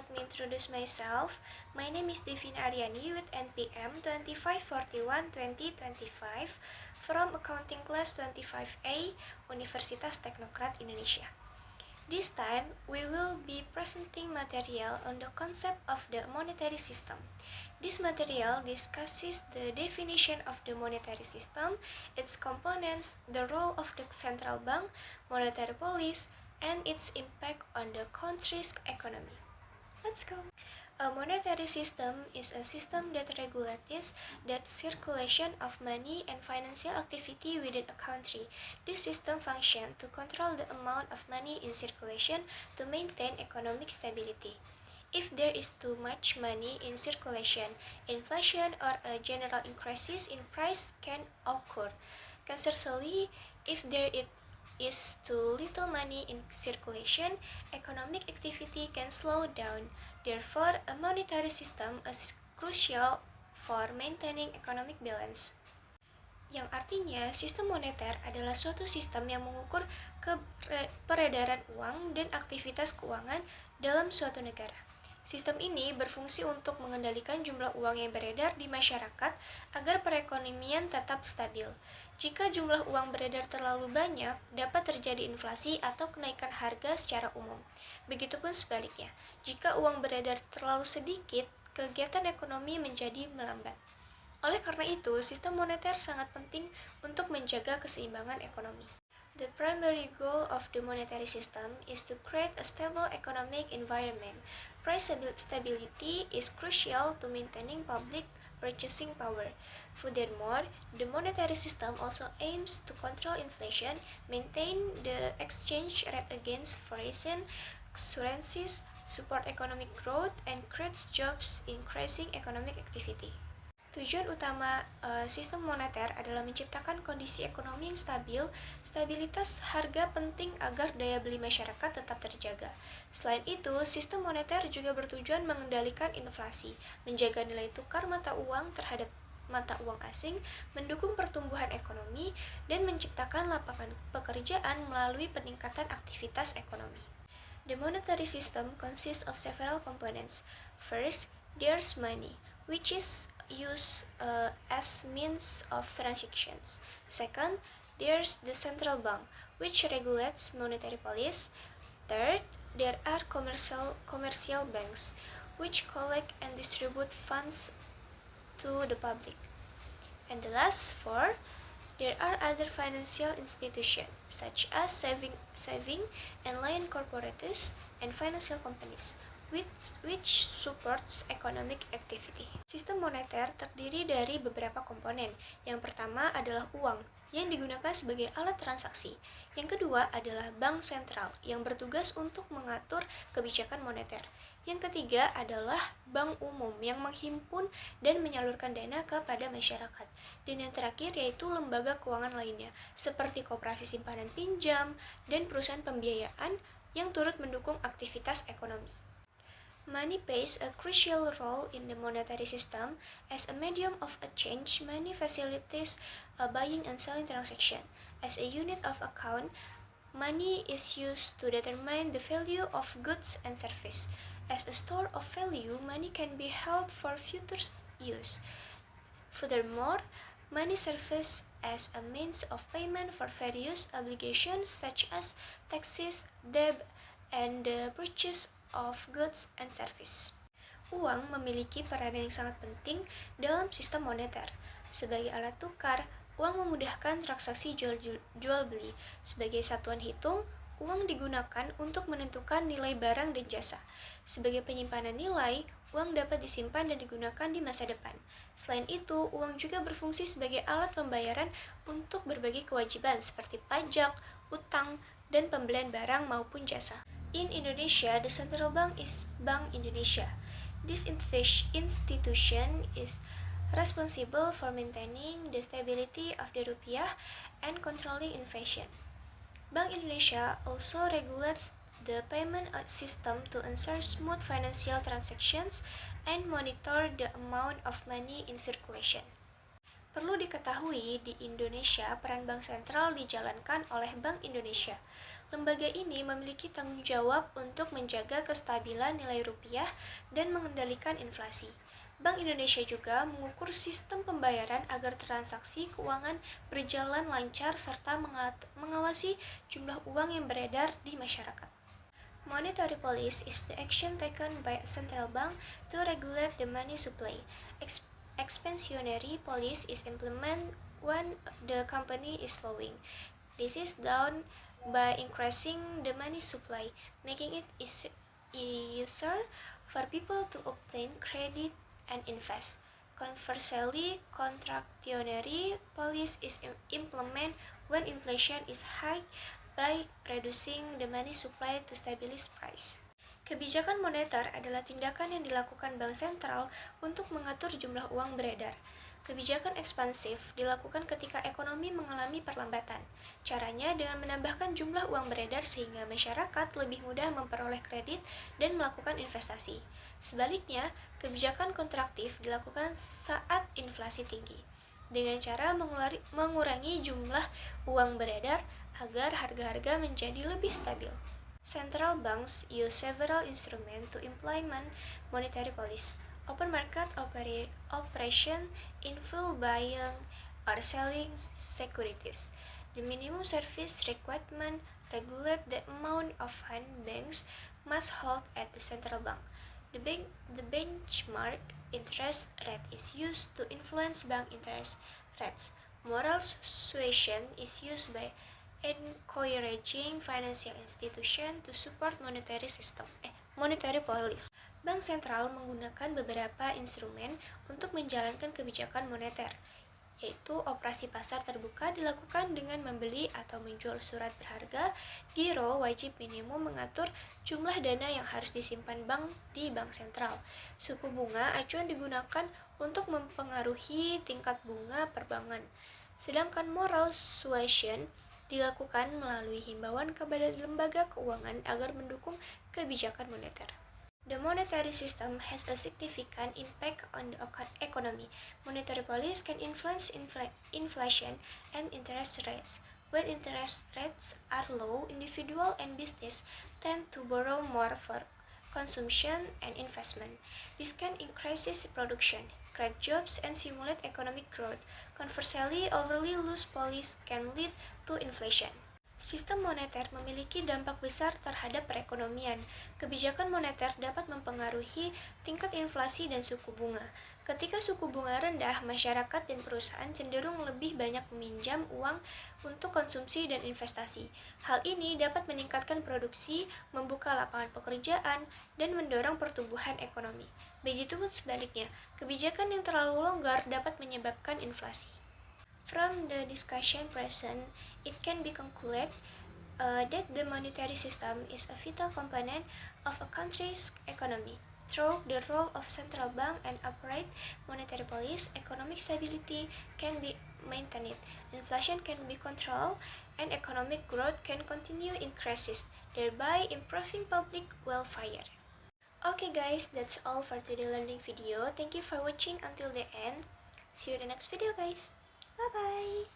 let me introduce myself. My name is Devina Aryani with NPM 2541-2025 from Accounting Class 25A, Universitas Teknokrat Indonesia. This time, we will be presenting material on the concept of the monetary system. This material discusses the definition of the monetary system, its components, the role of the central bank, monetary policy, and its impact on the country's economy. Let's go! A monetary system is a system that regulates the circulation of money and financial activity within a country. This system functions to control the amount of money in circulation to maintain economic stability. If there is too much money in circulation, inflation or a general increase in price can occur. Conversely, if there is too little money in circulation, economic activity can slow down. Therefore, a monetary system is crucial for maintaining economic balance. Yang artinya, sistem moneter adalah suatu sistem yang mengukur peredaran uang dan aktivitas keuangan dalam suatu negara. Sistem ini berfungsi untuk mengendalikan jumlah uang yang beredar di masyarakat agar perekonomian tetap stabil. Jika jumlah uang beredar terlalu banyak, dapat terjadi inflasi atau kenaikan harga secara umum. Begitupun sebaliknya, jika uang beredar terlalu sedikit, kegiatan ekonomi menjadi melambat. Oleh karena itu, sistem moneter sangat penting untuk menjaga keseimbangan ekonomi. The primary goal of the monetary system is to create a stable economic environment. Price stability is crucial to maintaining public purchasing power. Furthermore, the monetary system also aims to control inflation, maintain the exchange rate against foreign currencies, support economic growth, and create jobs, increasing economic activity. Tujuan utama sistem moneter adalah menciptakan kondisi ekonomi yang stabil. Stabilitas harga penting agar daya beli masyarakat tetap terjaga. Selain itu, sistem moneter juga bertujuan mengendalikan inflasi, menjaga nilai tukar mata uang terhadap mata uang asing, mendukung pertumbuhan ekonomi, dan menciptakan lapangan pekerjaan melalui peningkatan aktivitas ekonomi. The monetary system consists of several components. First, there's money, which is used as means of transactions. Second, there's the central bank, which regulates monetary policy. Third, there are commercial banks, which collect and distribute funds to the public. And the last four, there are other financial institutions, such as saving and loan corporates and financial companies, which supports economic activity. Sistem moneter terdiri dari beberapa komponen. Yang pertama adalah uang, yang digunakan sebagai alat transaksi. Yang kedua adalah bank sentral, yang bertugas untuk mengatur kebijakan moneter. Yang ketiga adalah bank umum, yang menghimpun dan menyalurkan dana kepada masyarakat. Dan yang terakhir yaitu lembaga keuangan lainnya, seperti koperasi simpanan pinjam dan perusahaan pembiayaan yang turut mendukung aktivitas ekonomi. Money plays a crucial role in the monetary system. As a medium of exchange, money facilitates a buying and selling transaction. As a unit of account, money is used to determine the value of goods and services. As a store of value, money can be held for future use. Furthermore, money serves as a means of payment for various obligations such as taxes, debt, and the purchase of goods and service. Uang memiliki peranan yang sangat penting dalam sistem moneter. Sebagai alat tukar, uang memudahkan transaksi jual beli. Sebagai satuan hitung, uang digunakan untuk menentukan nilai barang dan jasa. Sebagai penyimpanan nilai, uang dapat disimpan dan digunakan di masa depan. Selain itu, uang juga berfungsi sebagai alat pembayaran untuk berbagai kewajiban seperti pajak, utang, dan pembelian barang maupun jasa. In Indonesia, the central bank is Bank Indonesia. This institution is responsible for maintaining the stability of the rupiah and controlling inflation. Bank Indonesia also regulates the payment system to ensure smooth financial transactions and monitor the amount of money in circulation. Perlu diketahui, di Indonesia, peran bank sentral dijalankan oleh Bank Indonesia. Lembaga ini memiliki tanggung jawab untuk menjaga kestabilan nilai rupiah dan mengendalikan inflasi. Bank Indonesia juga mengukur sistem pembayaran agar transaksi keuangan berjalan lancar serta mengawasi jumlah uang yang beredar di masyarakat. Monetary policy is the action taken by a central bank to regulate the money supply. Expansionary policy is implemented when the company is slowing. This is done by increasing the money supply, making it easier for people to obtain credit and invest. Conversely, contractionary policy is implemented when inflation is high by reducing the money supply to stabilize price. Kebijakan moneter adalah tindakan yang dilakukan bank sentral untuk mengatur jumlah uang beredar. Kebijakan ekspansif dilakukan ketika ekonomi mengalami perlambatan. Caranya dengan menambahkan jumlah uang beredar sehingga masyarakat lebih mudah memperoleh kredit dan melakukan investasi. Sebaliknya, kebijakan kontraktif dilakukan saat inflasi tinggi, dengan cara mengurangi jumlah uang beredar agar harga-harga menjadi lebih stabil. Central banks use several instruments to implement monetary policy. Open market operation in full buying or selling securities. The minimum service requirement regulate the amount of funds banks must hold at the central bank. The benchmark interest rate is used to influence bank interest rates. Moral suasion is used by encouraging financial institutions to support monetary policy. Bank sentral menggunakan beberapa instrumen untuk menjalankan kebijakan moneter, yaitu operasi pasar terbuka dilakukan dengan membeli atau menjual surat berharga. Giro wajib minimum mengatur jumlah dana yang harus disimpan bank di bank sentral. Suku bunga acuan digunakan untuk mempengaruhi tingkat bunga perbankan. Sedangkan moral suasion dilakukan melalui himbauan kepada lembaga keuangan agar mendukung kebijakan moneter. The monetary system has a significant impact on the economy. Monetary policy can influence inflation and interest rates. When interest rates are low, individuals and business tend to borrow more for consumption and investment. This can increase production, create jobs, and stimulate economic growth. Conversely, overly loose policy can lead to inflation. Sistem moneter memiliki dampak besar terhadap perekonomian. Kebijakan moneter dapat mempengaruhi tingkat inflasi dan suku bunga. Ketika suku bunga rendah, masyarakat dan perusahaan cenderung lebih banyak meminjam uang untuk konsumsi dan investasi. Hal ini dapat meningkatkan produksi, membuka lapangan pekerjaan, dan mendorong pertumbuhan ekonomi. Begitupun sebaliknya, kebijakan yang terlalu longgar dapat menyebabkan inflasi. From the discussion present, it can be concluded that the monetary system is a vital component of a country's economy. Through the role of central bank and upright monetary policy, economic stability can be maintained, inflation can be controlled, and economic growth can continue increases, thereby improving public welfare. Okay guys, that's all for today's learning video. Thank you for watching until the end. See you in the next video guys. Bye bye.